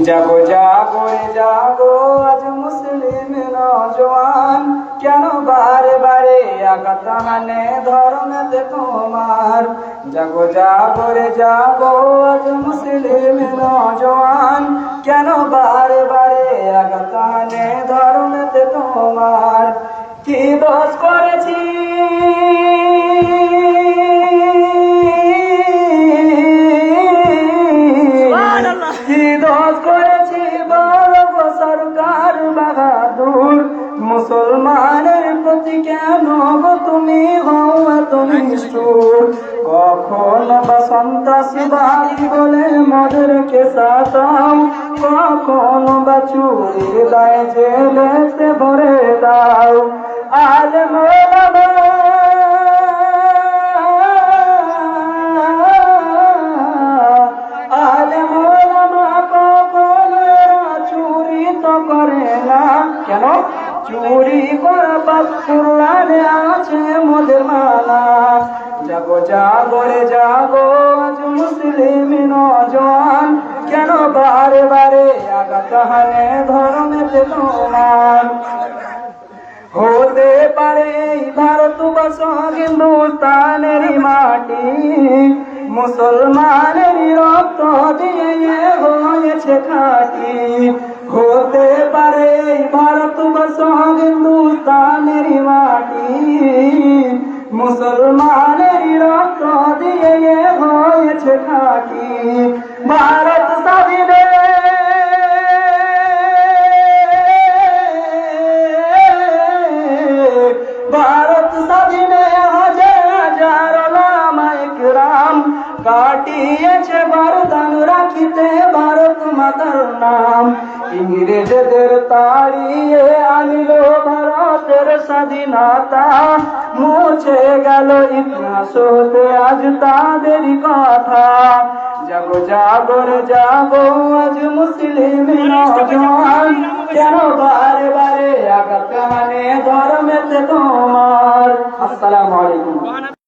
জাগো জাগো রে জাগো আজ মুসলিম নওজোয়ান, কেন বারে বারে আঘাত হানে ধর্মেতে তোমার। জাগো জাগো রে জাগো আজ মুসলিম নওজোয়ান, কেন বারে বারে আঘাত হানে ধর্মেতে তোমার। কি দোষ করেছি সরকার বাহাদুর, মুসলমানের প্রতি কেন গো তুমি হও এত নিষ্ঠুর। কখন বা সন্ত্রাসবাদী বলে মদেরকে সাতাও, কখন বা চুরির দায় জেলেতে ভরে দাও। আলেম ওলামা করে না, কেন চুরি করা পাপ কুরআনে আছে মোদের মানা। জাগো জাগো রে জাগো আজ মুসলিম নওজোয়ান, কেন বারে বারে আঘাত হানে ধর্মেতে তোমার। হতে পারে এই ভারতবর্ষ হিন্দুস্তানের মাটি, মুসলমানের রক্ত দিয়ে হয়েছে খাঁটি। হতে পারে এই ভারতবর্ষ হিন্দুস্তানের মাটি, মুসলমানের রক্ত দিয়ে হয়েছে খাঁটি। ভারত স্বাধীনে ভারত স্বাধীনে হাজার হাজার ওলামায়ে কেরাম কাটিয়েছে বরদান রাখিতে ভারত মাতার নাম। ইংরেজদের তাড়িয়ে আনিল ভারতের স্বাধীনতা, মুছে গেল ইতিহাস হতে আজ তাদেরই কথা। জাগো জাগো রে জাগো আজ মুসলিম নওজোয়ান, কেন বারে বারে আঘাত হানে ধর্মেতে তোমার। আসসালামু আলাইকুম।